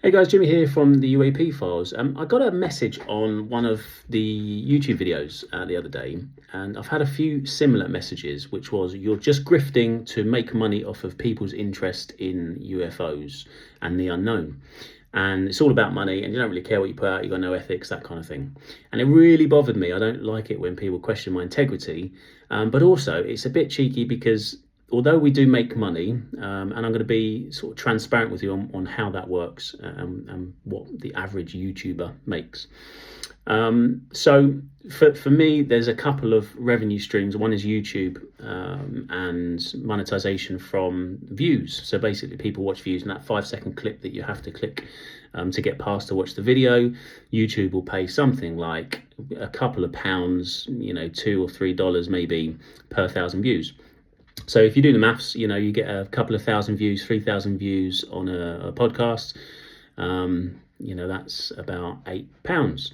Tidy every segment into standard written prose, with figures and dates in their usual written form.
Hey guys, Jimmy here from the UAP Files. I got a message on one of the YouTube videos the other day, and I've had a few similar messages, which was you're just grifting to make money off of people's interest in UFOs and the unknown. And it's all about money, and you don't really care what you put out, you've got no ethics, that kind of thing. And it really bothered me. I don't like it when people question my integrity, but also it's a bit cheeky because although we do make money, and I'm going to be sort of transparent with you on how that works and what the average YouTuber makes. So for me, there's a couple of revenue streams. One is YouTube and monetization from views. So basically people watch views, and that 5-second clip that you have to click to get past to watch the video, YouTube will pay something like a couple of pounds, $2 or $3 maybe per 1,000 views. So if you do the maths, you get a couple of thousand views, 3,000 views on a podcast. That's about £8,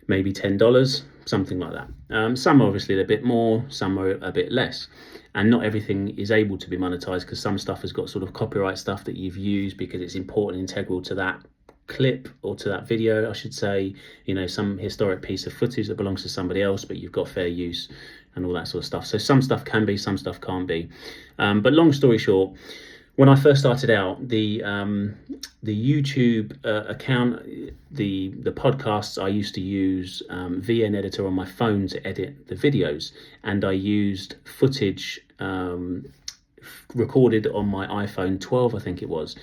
maybe $10, something like that. Some are obviously a bit more, some are a bit less. And not everything is able to be monetized because some stuff has got sort of copyright stuff that you've used because it's important and integral to that clip or to that video, I should say. Some historic piece of footage that belongs to somebody else, but you've got fair use and all that sort of stuff. So some stuff can be, some stuff can't be. But long story short, when I first started out, the YouTube account, the podcasts, I used to use VN Editor on my phone to edit the videos, and I used footage recorded on my iPhone 12, I think it was,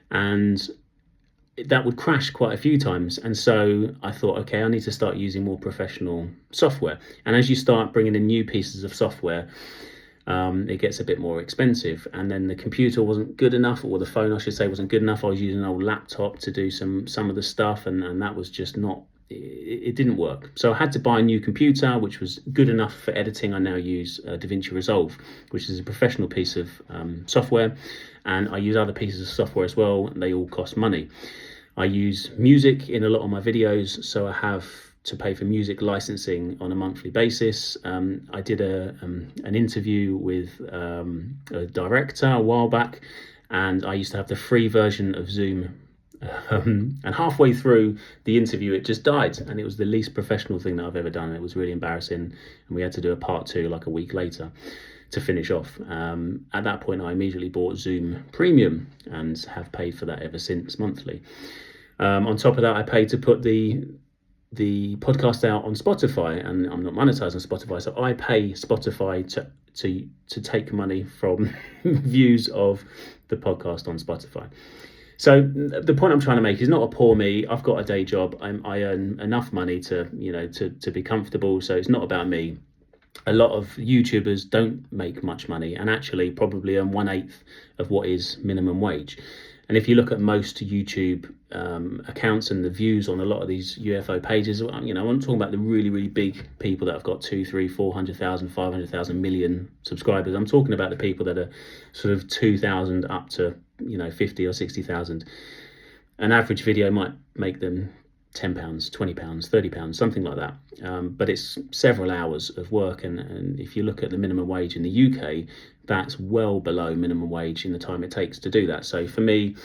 and that would crash quite a few times. And so I thought, okay, I need to start using more professional software. And as you start bringing in new pieces of software, it gets a bit more expensive. And then the computer wasn't good enough, or the phone, I should say, wasn't good enough. I was using an old laptop to do some of the stuff, and that was just not, it didn't work. So I had to buy a new computer, which was good enough for editing. I now use DaVinci Resolve, which is a professional piece of software. And I use other pieces of software as well, and they all cost money. I use music in a lot of my videos, so I have to pay for music licensing on a monthly basis. I did an interview with a director a while back, and I used to have the free version of Zoom. And halfway through the interview, it just died, and it was the least professional thing that I've ever done. It was really embarrassing, and we had to do a part 2 like a week later to finish off. At that point, I immediately bought Zoom Premium and have paid for that ever since, monthly. On top of that, I paid to put the podcast out on Spotify, and I'm not monetized on Spotify, so I pay Spotify to take money from views of the podcast on Spotify. So the point I'm trying to make is not a poor me. I've got a day job. I earn enough money to be comfortable. So it's not about me. A lot of YouTubers don't make much money, and actually probably earn 1/8 of what is minimum wage. And if you look at most YouTube accounts and the views on a lot of these UFO pages, I'm not talking about the really, really big people that have got 200,000, 300,000, 400,000, 500,000, million subscribers. I'm talking about the people that are sort of 2,000 up to 50 or 60,000. An average video might make them £10, £20, £30, something like that. But it's several hours of work, and if you look at the minimum wage in the UK, that's well below minimum wage in the time it takes to do that. So for me,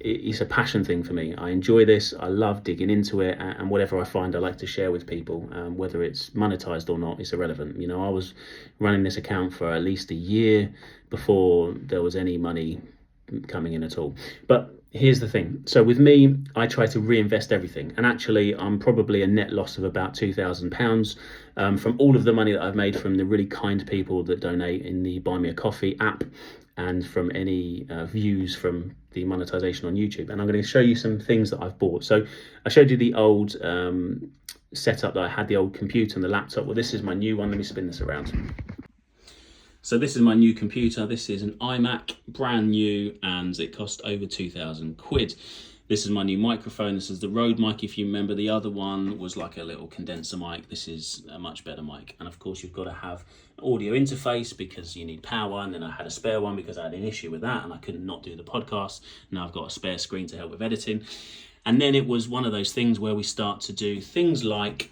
it's a passion thing for me. I enjoy this. I love digging into it, and whatever I find, I like to share with people. Whether it's monetized or not, it's irrelevant. I was running this account for at least a year before there was any money coming in at all. But here's the thing. So with me, I try to reinvest everything. And actually, I'm probably a net loss of about £2,000 from all of the money that I've made from the really kind people that donate in the Buy Me a Coffee app, and from any views from the monetization on YouTube. And I'm going to show you some things that I've bought. So I showed you the old setup that I had, the old computer and the laptop. Well, this is my new one. Let me spin this around. So this is my new computer. This is an iMac, brand new, and it cost over 2,000 quid. This is my new microphone. This is the Rode mic, if you remember. The other one was like a little condenser mic. This is a much better mic. And of course, you've got to have an audio interface because you need power. And then I had a spare one because I had an issue with that and I couldn't not do the podcast. Now I've got a spare screen to help with editing. And then it was one of those things where we start to do things like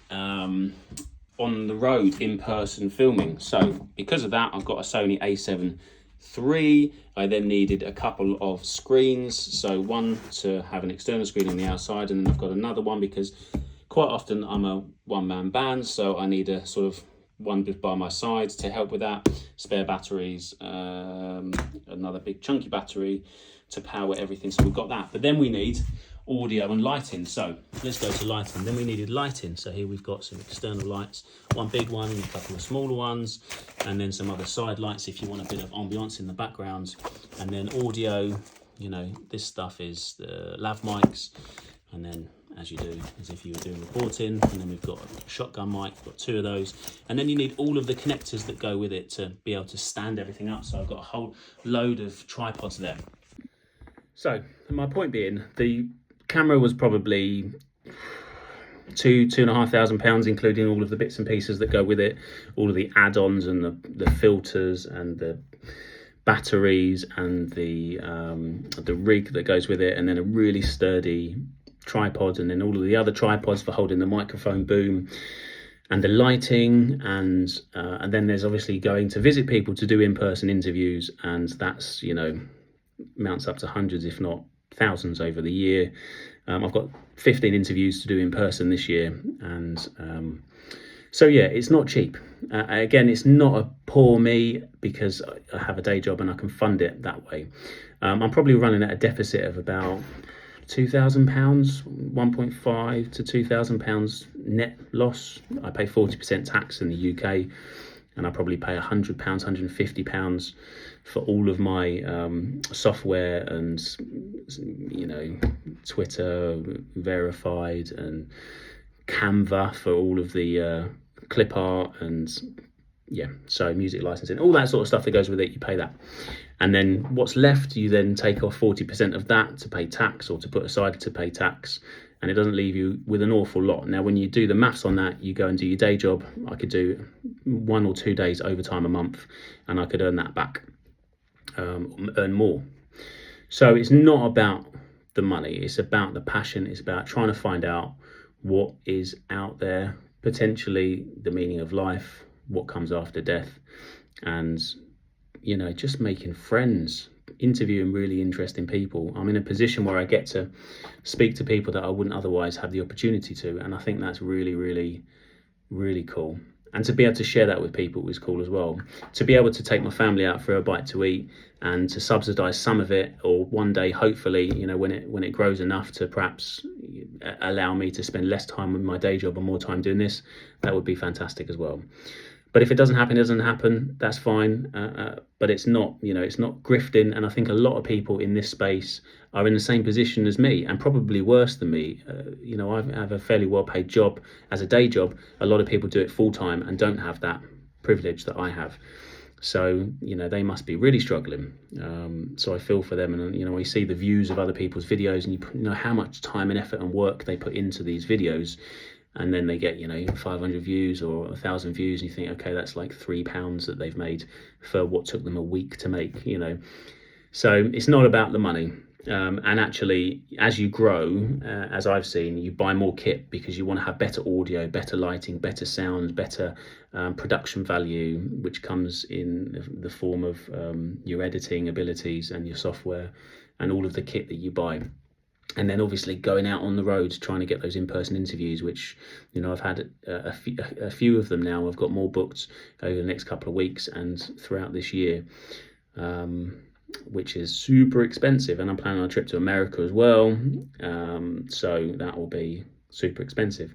on the road, in-person filming. So because of that, I've got a Sony A7 3, I then needed a couple of screens, so one to have an external screen on the outside, and then I've got another one because quite often I'm a one-man band, so I need a sort of one by my side to help with that. Spare batteries, another big chunky battery to power everything, so we've got that. But then we need audio and lighting, so let's go to lighting. Then we needed lighting, so here we've got some external lights, one big one and a couple of smaller ones, and then some other side lights if you want a bit of ambiance in the background. And then audio, you know, this stuff is the lav mics, and then as you do, as if you were doing reporting, and then we've got a shotgun mic, we've got 2 of those, and then you need all of the connectors that go with it to be able to stand everything up. So I've got a whole load of tripods there. So my point being, the camera was probably £2,500, including all of the bits and pieces that go with it, all of the add-ons and the filters and the batteries and the rig that goes with it, and then a really sturdy tripod, and then all of the other tripods for holding the microphone boom and the lighting, and then there's obviously going to visit people to do in-person interviews, and that's, you know, mounts up to hundreds if not thousands over the year. I've got 15 interviews to do in person this year, and so yeah, it's not cheap. Again, it's not a poor me because I have a day job and I can fund it that way. I'm probably running at a deficit of about £2,000, 1.5 to £2,000 net loss. I pay 40% tax in the UK, and I probably pay £100, £150 for all of my software and, you know, Twitter verified, and Canva for all of the clip art, and yeah, so music licensing, all that sort of stuff that goes with it, you pay that. And then what's left, you then take off 40% of that to pay tax, or to put aside to pay tax, and it doesn't leave you with an awful lot. Now, when you do the maths on that, you go and do your day job. I could do 1 or 2 days overtime a month, and I could earn that back, earn more. So it's not about the money, it's about the passion, it's about trying to find out what is out there, potentially the meaning of life, what comes after death, and, you know, just making friends, interviewing really interesting people. I'm in a position where I get to speak to people that I wouldn't otherwise have the opportunity to, and I think that's really, really, really cool. And to be able to share that with people is cool as well. To be able to take my family out for a bite to eat and to subsidize some of it, or one day, hopefully, you know, when it grows enough to perhaps allow me to spend less time with my day job and more time doing this, that would be fantastic as well. But if it doesn't happen, it doesn't happen. That's fine. But it's not, you know, it's not grifting. And I think a lot of people in this space are in the same position as me, and probably worse than me. You know, I have a fairly well-paid job as a day job. A lot of people do it full-time and don't have that privilege that I have. So, you know, they must be really struggling. So I feel for them. And, you know, I see the views of other people's videos, and you know how much time and effort and work they put into these videos. And then they get, you know, 500 views or 1,000 views, and you think, okay, that's like £3 that they've made for what took them a week to make, you know. So it's not about the money. And actually, as you grow, as I've seen, you buy more kit because you want to have better audio, better lighting, better sound, better production value, which comes in the form of your editing abilities and your software and all of the kit that you buy. And then obviously going out on the road, trying to get those in-person interviews, which, you know, I've had a few of them now. I've got more booked over the next couple of weeks and throughout this year, which is super expensive. And I'm planning on a trip to America as well. So that will be super expensive.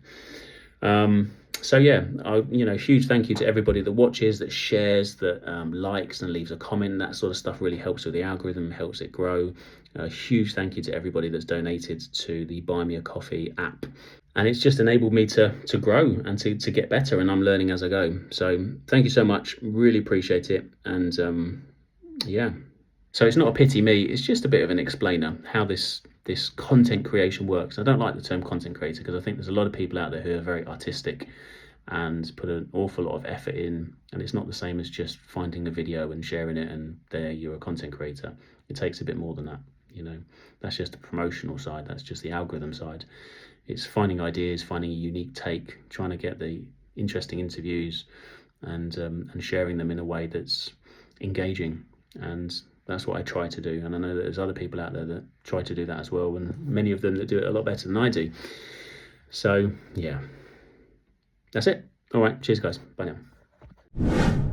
So yeah, you know, huge thank you to everybody that watches, that shares, that likes and leaves a comment. That sort of stuff really helps with the algorithm, helps it grow. A huge thank you to everybody that's donated to the Buy Me a Coffee app. And it's just enabled me to grow and to get better, and I'm learning as I go. So thank you so much, really appreciate it. And yeah, so it's not a pity me, it's just a bit of an explainer how this content creation works. I don't like the term content creator because I think there's a lot of people out there who are very artistic and put an awful lot of effort in, and it's not the same as just finding a video and sharing it and there you're a content creator. It takes a bit more than that, you know. That's just the promotional side, that's just the algorithm side. It's finding ideas, finding a unique take, trying to get the interesting interviews and sharing them in a way that's engaging. And that's what I try to do. And I know that there's other people out there that try to do that as well, and many of them that do it a lot better than I do. So yeah, that's it. All right, cheers guys, bye now.